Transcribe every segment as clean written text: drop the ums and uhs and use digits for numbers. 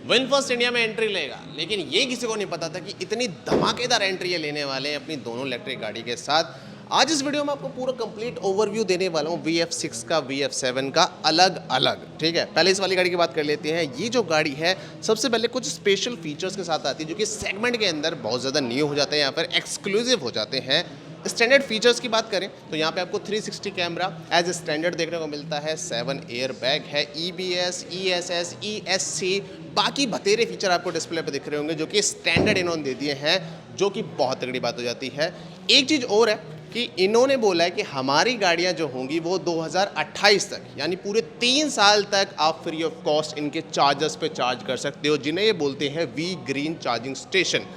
विनफर्स्ट India में entry लेगा, लेकिन ये किसी को नहीं पता था कि इतनी धमाकेदार एंट्री ये लेने वाले हैं अपनी दोनों इलेक्ट्रिक गाड़ी के साथ। आज इस वीडियो में आपको पूरा कंप्लीट ओवरव्यू देने वाला हूँ VF6 का, VF7 का अलग अलग। ठीक है, पहले इस वाली गाड़ी की बात कर लेते हैं। ये जो गाड़ी है सबसे पहले कुछ स्पेशल फीचर्स के साथ आती है जो कि सेगमेंट के अंदर बहुत ज़्यादा न्यू हो जाते हैं या फिर एक्सक्लूसिव हो जाते हैं। स्टैंडर्ड फीचर्स की बात करें तो यहाँ पे आपको 360 कैमरा एज स्टैंडर्ड देखने को मिलता है, 7 एयर बैग है, EBS, ESS, ESC, बाकी बतेरे फीचर आपको डिस्प्ले पे दिख रहे होंगे जो कि स्टैंडर्ड इन्होंने दे दिए हैं, जो कि बहुत तगड़ी बात हो जाती है। एक चीज़ और है कि इन्होंने बोला है कि हमारी गाड़ियाँ जो होंगी वो 2028 तक, यानी पूरे 3 साल तक आप फ्री ऑफ कॉस्ट इनके चार्जर्स पे चार्ज कर सकते हो, जिन्हें ये बोलते हैं वी ग्रीन चार्जिंग स्टेशन।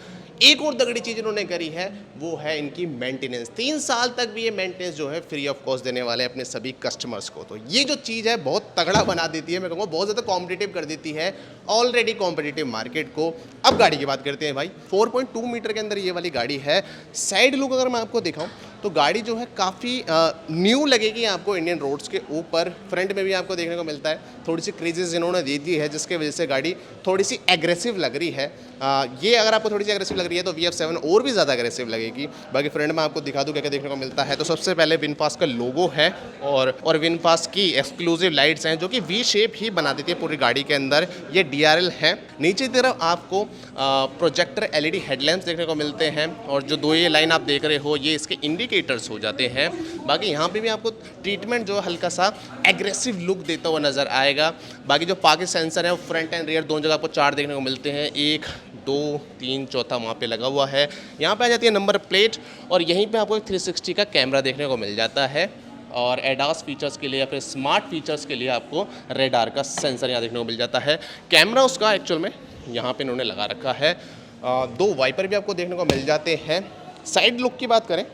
एक और तगड़ी चीज़ इन्होंने करी है वो है इनकी मेंटेनेंस। 3 साल तक भी ये मेंटेनेंस जो है फ्री ऑफ कॉस्ट देने वाले हैं अपने सभी कस्टमर्स को। तो ये जो चीज़ है बहुत तगड़ा बना देती है, मैं कहूँगा बहुत ज़्यादा कॉम्पिटिटिव कर देती है ऑलरेडी कॉम्पिटिटिव मार्केट को। अब गाड़ी की बात करते हैं भाई। 4.2 मीटर के अंदर ये वाली गाड़ी है। साइड लुक अगर मैं आपको दिखाऊँ तो गाड़ी जो है काफ़ी न्यू लगेगी आपको इंडियन रोड्स के ऊपर। फ्रंट में भी आपको देखने को मिलता है थोड़ी सी क्रीजेज इन्होंने दे दी है, जिसके वजह से गाड़ी थोड़ी सी एग्रेसिव लग रही है। ये अगर आपको थोड़ी सी एग्रेसिव लग रही है तो VF7 और भी ज़्यादा एग्रेसिव लगेगी। बाकी फ्रंट में आपको दिखा दूँ क्या क्या देखने को मिलता है। तो सबसे पहले विनफास्ट का लोगो है और विनफास्ट की एक्सक्लूसिव लाइट्स हैं जो कि V शेप ही बना देती है पूरी गाड़ी के अंदर। ये DRL है। नीचे की तरफ आपको प्रोजेक्टर LED हेडलैम्प्स देखने को मिलते हैं और जो दो ये लाइन आप देख रहे हो ये इसके इंडिकेटर्स हो जाते हैं। बाकी यहाँ पे भी आपको ट्रीटमेंट जो हल्का सा एग्रेसिव लुक देता हुआ नज़र आएगा। बाकी जो पार्किंग सेंसर है वो फ्रंट एंड रियर दोनों जगह आपको 4 देखने को मिलते हैं, 1 2 3 चौथा वहाँ पे लगा हुआ है। यहाँ पे आ जाती है नंबर प्लेट और यहीं पे आपको एक 360 का कैमरा देखने को मिल जाता है और एडास फीचर्स के लिए या फिर स्मार्ट फीचर्स के लिए आपको रेडार का सेंसर यहाँ देखने को मिल जाता है। कैमरा उसका एक्चुअल में यहाँ पे इन्होंने लगा रखा है। 2 वाइपर भी आपको देखने को मिल जाते हैं। साइड लुक की बात करें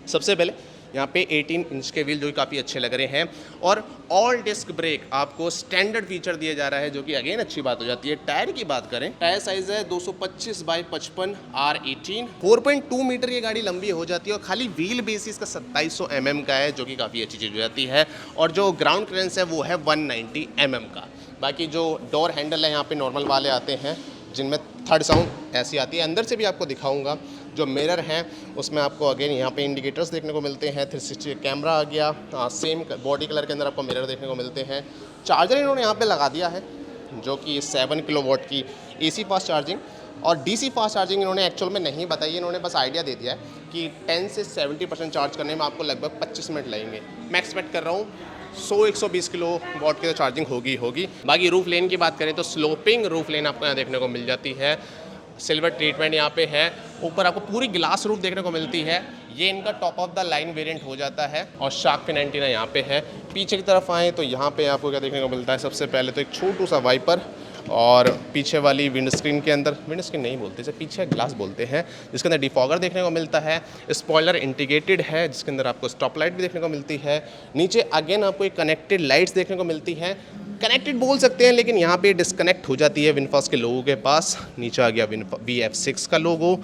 सबसे पहले यहाँ पे 18 इंच के व्हील जो कि काफ़ी अच्छे लग रहे हैं और ऑल डिस्क ब्रेक आपको स्टैंडर्ड फीचर दिया जा रहा है, जो कि अगेन अच्छी बात हो जाती है। टायर की बात करें, टायर साइज है 225 बाई 55 R18। 4.2 मीटर ये गाड़ी लंबी हो जाती है और खाली व्हील बेसिस का 2700 mm का है, जो कि काफ़ी अच्छी चीज़ हो जाती है। और जो ग्राउंड क्लियरेंस है वो है 190 mm का। बाकी जो डोर हैंडल है यहाँ पे नॉर्मल वाले आते हैं जिनमें थर्ड साउंड ऐसी आती है। अंदर से भी आपको दिखाऊंगा। जो मिरर हैं उसमें आपको अगेन यहाँ पे इंडिकेटर्स देखने को मिलते हैं। 360 कैमरा आ गया, सेम बॉडी कलर के अंदर आपको मिरर देखने को मिलते हैं। चार्जर इन्होंने यहाँ पे लगा दिया है जो कि 7 किलोवाट की AC फास्ट चार्जिंग और DC फास्ट चार्जिंग इन्होंने एक्चुअल में नहीं बताई, इन्होंने बस आइडिया दे दिया है कि 10 से 70% चार्ज करने में आपको लगभग 25 मिनट लगेंगे। मैं एक्सपेक्ट कर रहा हूँ 100-120 किलोवाट की तो चार्जिंग होगी। बाकी रूफ लेन की बात करें तो स्लोपिंग रूफ लेन आपको यहाँ देखने को मिल जाती है। सिल्वर ट्रीटमेंट यहाँ पे है। ऊपर आपको पूरी ग्लास रूफ देखने को मिलती है। ये इनका top of the line variant हो जाता है और शार्क फिन एंटीना यहाँ पे है। पीछे की तरफ आए तो यहाँ पे आपको क्या देखने को मिलता है, सबसे पहले तो एक छोटू सा वाइपर और पीछे वाली विंडस्क्रीन के अंदर, विंडस्क्रीन नहीं बोलते इसे, पीछे ग्लास बोलते हैं, जिसके अंदर डिफॉगर देखने को मिलता है। स्पॉइलर इंटीग्रेटेड है जिसके अंदर आपको स्टॉप लाइट भी देखने को मिलती है। नीचे अगेन आपको एक कनेक्टेड लाइट्स देखने को मिलती हैं। कनेक्टेड बोल सकते हैं लेकिन यहाँ पे डिस्कनेक्ट हो जाती है विनफास्ट के लोगों के पास। नीचे आ गया VF6 का लोगो,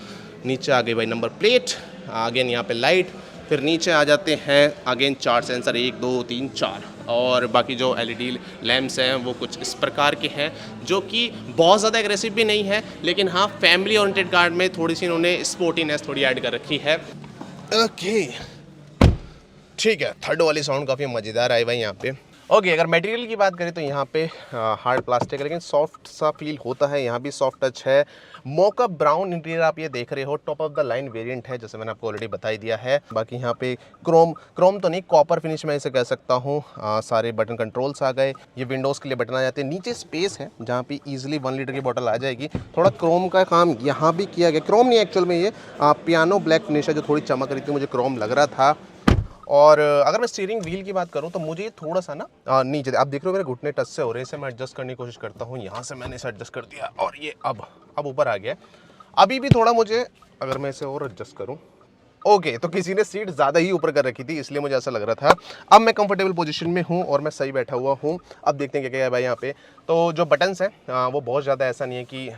नीचे आ गई भाई नंबर प्लेट, अगेन यहाँ पे लाइट, फिर नीचे आ जाते हैं अगेन 4 सेंसर, 1 2 3 4 और बाकी जो LED लैम्प्स हैं वो कुछ इस प्रकार के हैं जो कि बहुत ज़्यादा एग्रेसिव भी नहीं है, लेकिन हाँ फैमिली ओरिएंटेड कार में थोड़ी सी इन्होंने स्पोर्टीनेस थोड़ी ऐड कर रखी है। ओके ठीक है, थर्ड वाली साउंड काफ़ी मज़ेदार आई भाई यहाँ पे। ओके अगर मटेरियल की बात करें तो यहाँ पे हार्ड प्लास्टिक है लेकिन सॉफ्ट सा फील होता है। यहाँ भी सॉफ्ट टच है। मोका ब्राउन इंटीरियर आप ये देख रहे हो, top of the line variant है जैसे मैंने आपको ऑलरेडी बताई दिया है। बाकी यहाँ पे क्रोम तो नहीं, कॉपर फिनिश में इसे कह सकता हूँ। सारे बटन कंट्रोल्स आ गए। ये विंडोज़ के लिए बटन आ जाते हैं। नीचे स्पेस है जहाँ पे ईजिली 1 लीटर की बॉटल आ जाएगी। थोड़ा क्रोम का काम यहाँ भी किया गया, क्रोम नहीं एक्चुअल में ये पियानो ब्लैक फिनिश है जो थोड़ी चमक रही थी, मुझे क्रोम लग रहा था। और अगर मैं स्टीयरिंग व्हील की बात करूं तो मुझे थोड़ा सा ना नीचे, आप देख रहे हो मेरे घुटने टच से हो रहे हैं, इसे मैं एडजस्ट करने की कोशिश करता हूं। यहाँ से मैंने इसे एडजस्ट कर दिया और ये अब ऊपर आ गया। अभी भी थोड़ा मुझे, अगर मैं इसे और एडजस्ट करूं, ओके तो किसी ने सीट ज़्यादा ही ऊपर कर रखी थी इसलिए मुझे ऐसा लग रहा था। अब मैं कंफर्टेबल पोजीशन में हूँ और मैं सही बैठा हुआ हूँ। अब देखते हैं क्या क्या है भाई यहाँ पे। तो जो बटन्स हैं वो बहुत ज़्यादा ऐसा नहीं है कि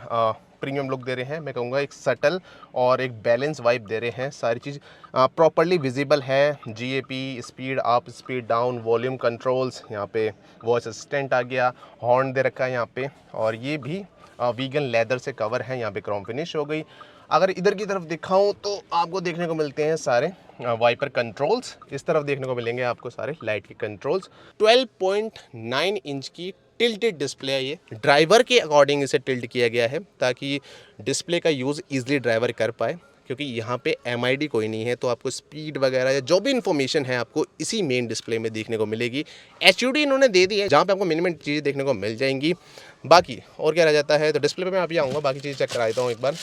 प्रीमियम लुक दे रहे हैं, मैं कहूँगा एक सटल और एक बैलेंस वाइब दे रहे हैं। सारी चीज़ प्रॉपर्ली विजिबल है। GAP, speed up, speed down, volume controls, यहाँ पे वॉइस असिस्टेंट आ गया, हॉर्न दे रखा है यहाँ पे और ये भी वीगन लेदर से कवर है, यहाँ पे क्रोम फिनिश हो गई। अगर इधर की तरफ दिखाऊं तो आपको देखने को मिलते हैं सारे वाइपर कंट्रोल्स, इस तरफ देखने को मिलेंगे आपको सारे लाइट के कंट्रोल्स। 12.9 इंच की टिल्टेड डिस्प्ले है, ये ड्राइवर के अकॉर्डिंग इसे टिल्ट किया गया है ताकि डिस्प्ले का यूज़ ईजिली ड्राइवर कर पाए, क्योंकि यहाँ पे MID कोई नहीं है, तो आपको स्पीड वगैरह या जो भी इन्फॉर्मेशन है आपको इसी मेन डिस्प्ले में देखने को मिलेगी। HUD इन्होंने दे दी है जहाँ पे आपको मिनिमम चीज़ें देखने को मिल जाएंगी। बाकी और क्या रह जाता है, तो डिस्प्ले पे मैं अभी आऊँगा, बाकी चीज़ चेक करा देता हूँ एक बार।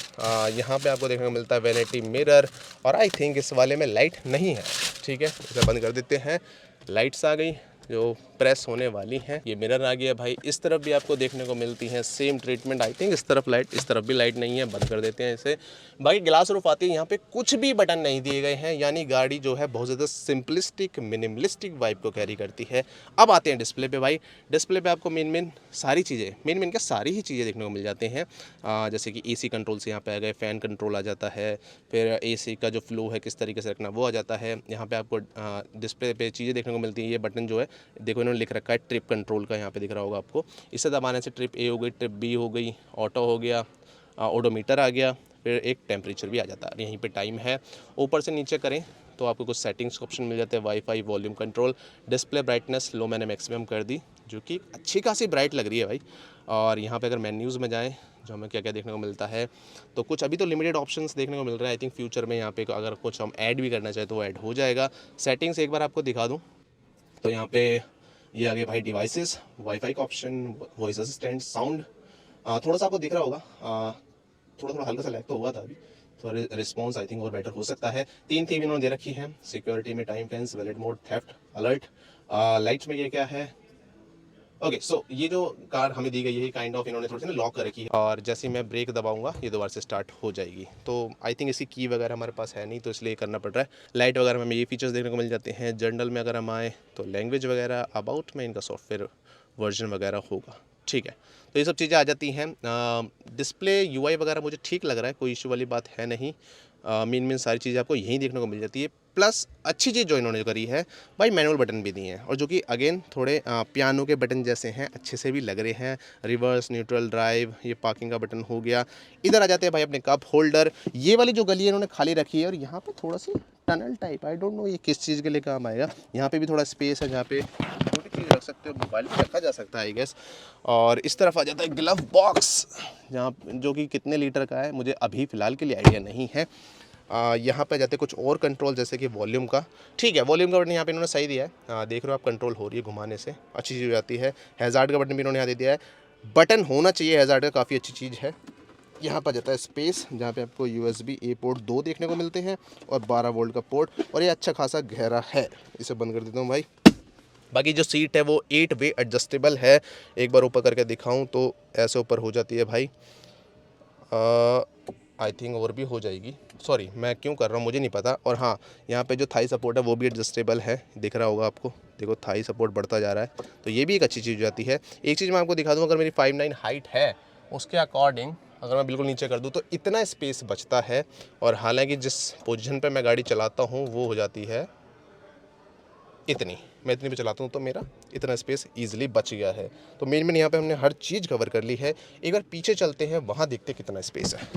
यहाँ पे आपको देखने को मिलता है वैनिटी मिरर, और आई थिंक इस वाले में लाइट नहीं है, ठीक है, इसे बंद कर देते हैं। लाइट्स आ गई जो प्रेस होने वाली हैं, ये मिरर आ गया भाई। इस तरफ भी आपको देखने को मिलती है सेम ट्रीटमेंट, आई थिंक इस तरफ लाइट, इस तरफ भी लाइट नहीं है, बंद कर देते हैं इसे। बाकी ग्लास रूफ आती है, यहाँ पे कुछ भी बटन नहीं दिए गए हैं, यानी गाड़ी जो है बहुत ज़्यादा सिंपलिस्टिक मिनिमलिस्टिक वाइब को कैरी करती है। अब आते हैं डिस्प्ले पे भाई। डिस्प्ले पे आपको मेन सारी चीज़ें, मेन क्या सारी ही चीज़ें देखने को मिल जाते हैं। जैसे कि AC कंट्रोल से यहाँ पे आ गए, फ़ैन कंट्रोल आ जाता है, फिर AC का जो फ्लो है किस तरीके से रखना वो आ जाता है। यहाँ पे आपको डिस्प्ले पे चीज़ें देखने को मिलती हैं। ये बटन जो है देखो इन्होंने लिख रखा है ट्रिप कंट्रोल का, यहाँ पे दिख रहा होगा आपको। इसे दबाने से ट्रिप A हो गई, ट्रिप B हो गई, ऑटो हो गया, ओडोमीटर आ गया, फिर एक टेम्परेचर भी आ जाता है, यहीं पे टाइम है। ऊपर से नीचे करें तो आपको कुछ सेटिंग्स का ऑप्शन मिल जाते हैं, WiFi, volume control, display brightness लो मैंने मैक्सिमम कर दी, जो कि अच्छी खासी ब्राइट लग रही है भाई। और यहाँ पे अगर मेन्यूज़ में जाएँ जो हमें क्या क्या देखने को मिलता है, तो कुछ अभी तो लिमिटेड ऑप्शंस देखने को मिल रहा है। आई थिंक फ्यूचर में यहाँ पे अगर कुछ हम ऐड भी करना चाहें तो वो ऐड हो जाएगा। सेटिंग्स एक बार आपको दिखा दूँ तो यहाँ पे ये आगे भाई डिवाइसेस, वाईफाई का ऑप्शन, वॉइस असिस्टेंट, साउंड, थोड़ा सा आपको दिख रहा होगा, थोड़ा हल्का सा लैग तो हुआ था अभी, थोड़ा रिस्पॉन्स आई थिंक और बेटर हो सकता है। 3 थीम इन्होंने दे रखी है, सिक्योरिटी में time fence, valid mode, theft, alert. Lights में ये क्या है, ओके सो ये जो कार हमें दी गई है काइंड ऑफ इन्होंने थोड़ी सी ना लॉक कर रखी है, और जैसे ही मैं ब्रेक दबाऊंगा ये दोबारा से स्टार्ट हो जाएगी। तो आई थिंक इसकी की वगैरह हमारे पास है नहीं, तो इसलिए करना पड़ रहा है। लाइट वगैरह में हमें ये फीचर्स देखने को मिल जाते हैं। जर्नल में अगर हम आए तो लैंग्वेज वगैरह, अबाउट में इनका सॉफ्टवेयर वर्जन वगैरह होगा, ठीक है। तो ये सब चीज़ें आ जाती हैं। डिस्प्ले UI वगैरह मुझे ठीक लग रहा है, कोई इशू वाली बात है नहीं। मेन सारी चीज़ें आपको यहीं देखने को मिल जाती है। प्लस अच्छी चीज़ जो इन्होंने करी है भाई, मैनुअल बटन भी दिए हैं, और जो कि अगेन थोड़े पियानो के बटन जैसे हैं, अच्छे से भी लग रहे हैं। रिवर्स, न्यूट्रल, ड्राइव, ये पार्किंग का बटन हो गया। इधर आ जाते हैं भाई अपने कप होल्डर। ये वाली जो गली है इन्होंने खाली रखी है, और यहाँ पे थोड़ा सी tunnel type, I don't know ये किस चीज़ के लिए काम आएगा। यहाँ पे भी थोड़ा स्पेस है जहाँ पे छोटी चीज़ रख सकते हो, मोबाइल भी रखा जा सकता है आई गेस। और इस तरफ आ जाता है ग्लव बॉक्स, जहाँ जो कि कितने लीटर का है मुझे अभी फ़िलहाल के लिए आइडिया नहीं है। यहाँ पे जाते कुछ और कंट्रोल, जैसे कि वॉल्यूम का, ठीक है, वॉल्यूम का बटन यहाँ पे इन्होंने सही दिया है। देख रहे हो आप, कंट्रोल हो रही है घुमाने से, अच्छी चीज़ हो जाती है। हैज़ार्ड का बटन भी इन्होंने यहाँ दे दिया है, बटन होना चाहिए हैज़ार्ड का, काफ़ी अच्छी चीज़ है। यहाँ पर जाता है स्पेस, जहाँ पे आपको USB A पोर्ट 2 देखने को मिलते हैं, और 12 वोल्ट का पोर्ट, और ये अच्छा खासा गहरा है। इसे बंद कर देता हूँ भाई। बाकी जो सीट है वो 8 वे एडजस्टेबल है। एक बार ऊपर करके दिखाऊँ तो ऐसे ऊपर हो जाती है भाई, आई थिंक और भी हो जाएगी, सॉरी मैं क्यों कर रहा हूँ मुझे नहीं पता। और हाँ, यहाँ पे जो थाई सपोर्ट है वो भी एडजस्टेबल है, दिख रहा होगा आपको, देखो थाई सपोर्ट बढ़ता जा रहा है, तो ये भी एक अच्छी चीज़ हो जाती है। एक चीज़ मैं आपको दिखा दूँ, अगर मेरी 5'9" हाइट है उसके अकॉर्डिंग अगर मैं बिल्कुल नीचे कर दूँ तो इतना स्पेस बचता है। और हालांकि जिस पोजीशन पे मैं गाड़ी चलाता हूँ वो हो जाती है इतनी, मैं इतनी पे चलाता हूँ तो मेरा इतना स्पेस ईजिली बच गया है। तो मेन यहाँ पे हमने हर चीज़ कवर कर ली है। एक बार पीछे चलते हैं, वहाँ देखते कितना स्पेस है।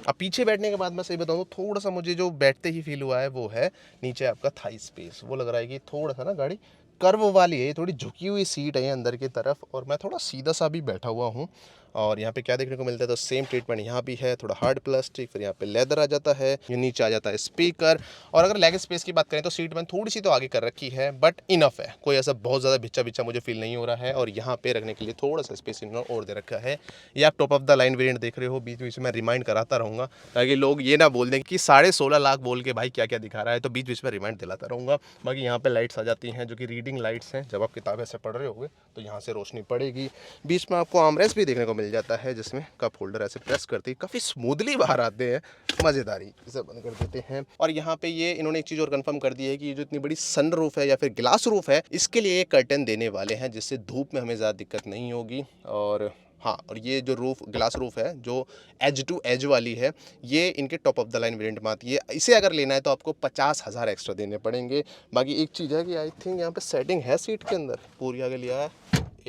अब पीछे बैठने के बाद मैं सही बताऊँ तो थोड़ा सा मुझे जो बैठते ही फील हुआ है वो है नीचे आपका थाई स्पेस। वो लग रहा है कि थोड़ा सा ना गाड़ी कर्व वाली है, ये थोड़ी झुकी हुई सीट है अंदर की तरफ, और मैं थोड़ा सीधा सा भी बैठा हुआ हूँ। और यहाँ पे क्या देखने को मिलता है, तो सेम ट्रीटमेंट यहाँ भी है, थोड़ा हार्ड प्लास्टिक, फिर यहाँ पे लेदर आ जाता है, ये नीचे आ जाता है स्पीकर। और अगर लेग स्पेस की बात करें तो सीट मैंने थोड़ी सी तो आगे कर रखी है, बट इनफ है, कोई ऐसा बहुत ज़्यादा भिच्चा भिच्चा मुझे फील नहीं हो रहा है। और यहाँ पे रखने के लिए थोड़ा सा स्पेस इन्होंने और दे रखा है। ये आप top of the line variant देख रहे हो, बीच बीच में रिमाइंड कराता रहूँगा ताकि लोग ये ना बोल दें कि 16.5 लाख बोल के भाई क्या क्या दिखा रहा है, तो बीच बीच में रिमाइंड दिलाता रहूँगा। बाकी यहाँ पे लाइट्स आ जाती हैं जो कि रीडिंग लाइट्स हैं, जब आप किताब ऐसे पढ़ रहे होगे तो यहाँ से रोशनी पड़ेगी। बीच में आपको आर्मरेस्ट भी देखने को मिल जाता है, जिसमें कप होल्डर ऐसे प्रेस करते ही काफ़ी स्मूथली बाहर आते हैं, मज़ेदारी। इसे बंद कर देते हैं। और यहाँ पे ये इन्होंने एक चीज़ और कंफर्म कर दी है कि ये जो इतनी बड़ी सन रूफ है या फिर ग्लास रूफ है, इसके लिए एक कर्टन देने वाले हैं, जिससे धूप में हमें ज़्यादा दिक्कत नहीं होगी। और हाँ, और ये जो रूफ ग्लास रूफ है जो एज टू एज वाली है, ये इनके top of the line variant में आती है। इसे अगर लेना है तो आपको 50,000 एक्स्ट्रा देने पड़ेंगे। बाकी एक चीज़ है कि आई थिंक यहाँ पे सेटिंग है सीट के अंदर, पूरी आगे लिया है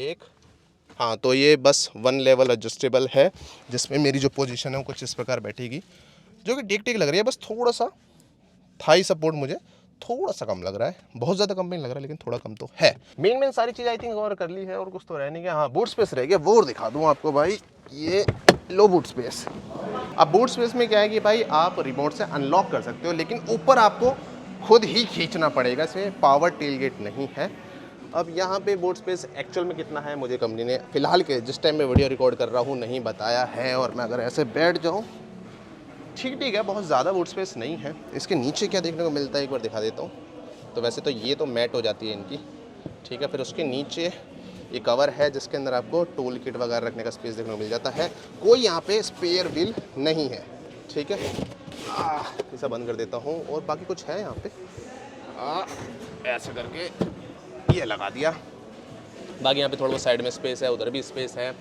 1 हाँ, तो ये बस 1 लेवल एडजस्टेबल है, जिसमें मेरी जो पोजीशन है वो कुछ इस प्रकार बैठेगी, जो कि ठीक-ठीक लग रही है। बस थोड़ा सा थाई सपोर्ट मुझे थोड़ा सा कम लग रहा है, बहुत ज़्यादा कम नहीं लग रहा है, लेकिन थोड़ा कम तो है। मेन सारी चीज़ आई थिंक कवर कर ली है, और कुछ तो रह नहीं गया। हाँ, बूट स्पेस रह गया, वो और दिखा दूँ आपको भाई। ये लो बूट स्पेस। अब बूट स्पेस में क्या है कि भाई आप रिमोट से अनलॉक कर सकते हो, लेकिन ऊपर आपको खुद ही खींचना पड़ेगा, इसमें पावर टेलगेट नहीं है। अब यहाँ पे बूट स्पेस एक्चुअल में कितना है मुझे कंपनी ने फिलहाल के जिस टाइम मैं वीडियो रिकॉर्ड कर रहा हूँ नहीं बताया है, और मैं अगर ऐसे बैठ जाऊँ ठीक है, बहुत ज़्यादा बूट स्पेस नहीं है। इसके नीचे क्या देखने को मिलता है एक बार दिखा देता हूँ। तो वैसे तो ये तो मैट हो जाती है इनकी, ठीक है। फिर उसके नीचे ये कवर है जिसके अंदर आपको टूल किट वगैरह रखने का स्पेस देखने को मिल जाता है। कोई यहाँ पे स्पेयर व्हील नहीं है, ठीक है। इसे बंद कर देता हूँ, और बाकी कुछ है यहाँ पे ऐसे करके ये लगा दिया। बाकी यहाँ पे थोड़ा बहुत साइड में स्पेस है, उधर भी स्पेस है।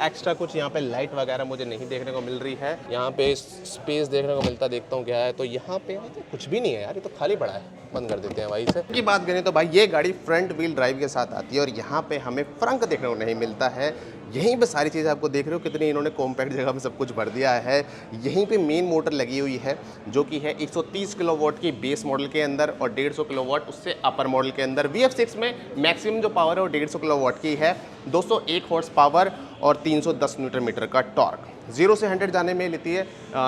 एक्स्ट्रा कुछ यहाँ पे लाइट वगैरह मुझे नहीं देखने को मिल रही है। यहाँ पे स्पेस देखने को मिलता, देखता हूँ क्या है। तो यहाँ पे तो कुछ भी नहीं है यार, ये तो खाली पड़ा है। बंद कर देते हैं भाई इसे। की बात करें तो भाई ये गाड़ी फ्रंट व्हील ड्राइव के साथ आती है, और यहाँ पे हमें फ्रंट देखने को नहीं मिलता है। यहीं पे सारी चीज़ें आपको देख रहे हो कितनी इन्होंने कॉम्पैक्ट जगह में सब कुछ भर दिया है। यहीं पे मेन मोटर लगी हुई है, जो कि है 130 किलोवाट की बेस मॉडल के अंदर, और 150 किलोवाट उससे अपर मॉडल के अंदर। VF6 में मैक्सिमम जो पावर है वो 150 किलोवाट की है, 201 हॉर्स पावर और 310 न्यूटन मीटर का टॉर्क। 0 से 100 जाने में लेती है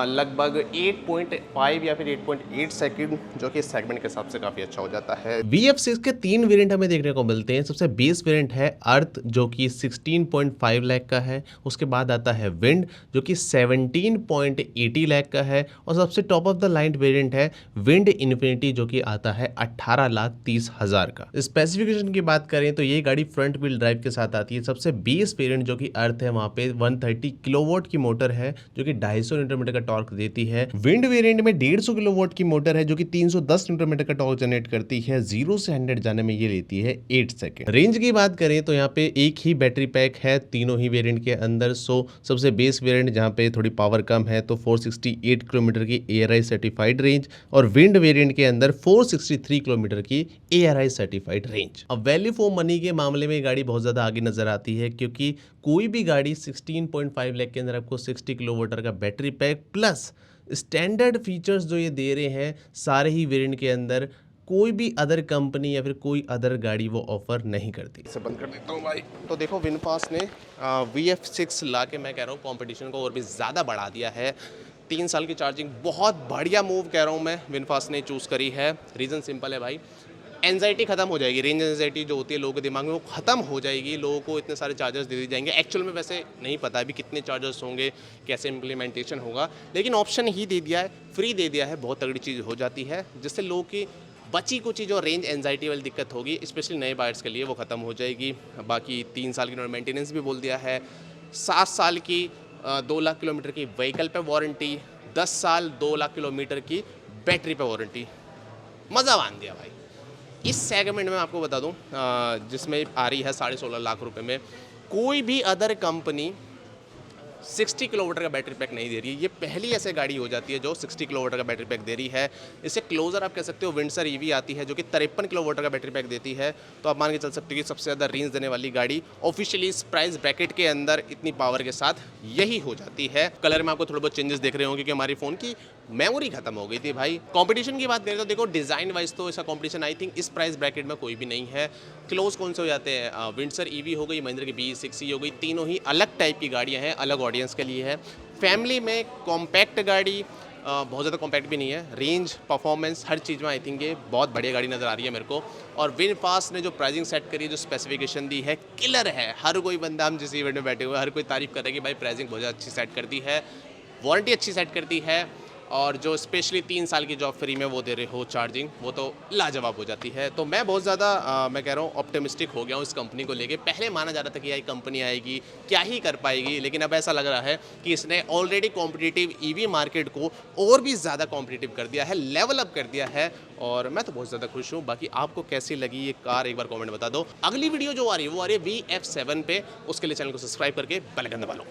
लगभग 8.5 या फिर 8.8 सेकंड, जो कि इस सेगमेंट के हिसाब से काफ़ी अच्छा हो जाता है। VF6 के 3 वेरिएंट हमें देखने को मिलते हैं। सबसे बेस वेरिएंट है अर्थ, जो कि 16.5 लाख का है। उसके बाद आता है विंड, जो कि 17.80 लाख का है। और सबसे top of the line variant है विंड इन्फिनिटी, जो कि आता है 18,30,000 का। स्पेसिफिकेशन की बात करें तो ये गाड़ी फ्रंट व्हील ड्राइव के साथ आती है। सबसे बेस वेरिएंट जो कि अर्थ है, वहाँ पे 130 किलोवाट की मोटर है, जो कि 250 न्यूटन मीटर का टॉर्क देती है। विंड वेरिएंट में 150 किलोवाट की मोटर है, जो कि 310 न्यूटन मीटर का टॉर्क जनरेट करती है। 0 से 100 जाने में ये लेती है 8 सेकंड। रेंज की बात करें तो यहाँ पे एक ही बैटरी पैक है तीनों ही वेरिएंट के अंदर। सबसे बेस वेरिएंट जहाँ पे थोड़ी पावर कम है तो 468 किलोमीटर की ARI सर्टिफाइड रेंज, और विंड वेरिएंट के अंदर 463 किलोमीटर की ARI सर्टिफाइड रेंज। अब वैल्यू फॉर मनी के मामले में गाड़ी बहुत ज्यादा आगे नजर आती है, क्योंकि कोई भी गाड़ी 16.5 लाख के अंदर आपको 60 किलोवाट का battery pack plus standard features जो ये दे रहे हैं सारे ही वेरिएंट के अंदर, कोई भी अदर कंपनी या फिर कोई अदर गाड़ी वो ऑफर नहीं करती। इसे बंद कर देता हूँ भाई। तो देखो विनफास्ट ने VF6 ला के, मैं कह रहा हूँ, कंपटीशन को और भी ज़्यादा बढ़ा दिया है। 3 साल की चार्जिंग, बहुत बढ़िया मूव कह रहा हूँ मैं, विनफास्ट ने चूज़ करी है। रीज़न सिंपल है भाई, एंजाइटी खत्म हो जाएगी। रेंज एंजाइटी जो होती है लोगों के दिमाग में, वो खत्म हो जाएगी। लोगों को इतने सारे चार्जर्स दे दिए जाएंगे। एक्चुअल में वैसे नहीं पता अभी कितने चार्जर्स होंगे, कैसे इम्प्लीमेंटेशन होगा, लेकिन ऑप्शन ही दे दिया है, फ्री दे दिया है। बहुत तगड़ी चीज़ हो जाती है, जिससे लोगों की बची कुछ जो रेंज एंजाइटी वाली दिक्कत होगी, स्पेशली नए बायर्स के लिए, वो ख़त्म हो जाएगी। बाकी 3 साल की मेंटेनेंस भी बोल दिया है, 7 साल की 2 लाख किलोमीटर की व्हीकल पे वारंटी, 10 साल 2 लाख किलोमीटर की बैटरी पे वारंटी। मज़ा बांध दिया भाई। इस सेगमेंट में आपको बता दूं, जिसमें आ रही है 16.5 लाख रुपए में, कोई भी अदर कंपनी 60 किलोवाट का बैटरी पैक नहीं दे रही है। ये पहली ऐसे गाड़ी हो जाती है जो 60 किलोवाट का बैटरी पैक दे रही है। इससे क्लोजर आप कह सकते हो विंडसर ईवी आती है, जो कि 53 किलोवाट का बैटरी पैक देती है। तो आप मान के चल सकते हो कि सबसे ज़्यादा रेंज देने वाली गाड़ी ऑफिशियली इस प्राइस ब्रैकेट के अंदर इतनी पावर के साथ यही हो जाती है। कलर में आपको थोड़े बहुत चेंजेस देख रहे होंगे, क्योंकि हमारी फ़ोन की मेमोरी खत्म हो गई थी भाई। कंपटीशन की बात करें तो देखो, डिज़ाइन वाइज तो इसका कंपटीशन आई थिंक इस प्राइस ब्रैकेट में कोई भी नहीं है। क्लोज कौन से हो जाते हैं, विंडसर ईवी हो गई, महिंद्रा की BE6 हो गई। तीनों ही अलग टाइप की गाड़ियाँ हैं, अलग ऑडियंस के लिए है। फैमिली में कॉम्पैक्ट गाड़ी, बहुत ज़्यादा कॉम्पैक्ट भी नहीं है, रेंज परफॉर्मेंस हर चीज़ में आई थिंक ये बहुत बढ़िया गाड़ी नज़र आ रही है मेरे को। और विनफास्ट ने जो प्राइसिंग सेट करी है, जो स्पेसिफिकेशन दी है, किलर है। हर कोई बंदा, हम जिस इवेंट में बैठे हुए, हर कोई तारीफ कर रहा है कि भाई प्राइसिंग बहुत ज़्यादा अच्छी सेट करती है, वारंटी अच्छी सेट करती है, और जो स्पेशली 3 साल की जॉब फ्री में वो दे रहे हो चार्जिंग, वो तो लाजवाब हो जाती है। तो मैं बहुत ज़्यादा मैं कह रहा हूँ ऑप्टिमिस्टिक हो गया हूँ इस कंपनी को लेके। पहले माना जा रहा था कि यह कंपनी आएगी क्या ही कर पाएगी, लेकिन अब ऐसा लग रहा है कि इसने ऑलरेडी कॉम्पिटिटिव ईवी मार्केट को और भी ज़्यादा कॉम्पिटिटिव कर दिया है, लेवल अप कर दिया है, और मैं तो बहुत ज़्यादा खुश हूँ। बाकी आपको कैसी लगी ये कार, एक बार कॉमेंट बता दो। अगली वीडियो जो आ रही है वो आ रही है VF7 पे, उसके लिए चैनल को सब्सक्राइब करके बेल आइकन दबा लो।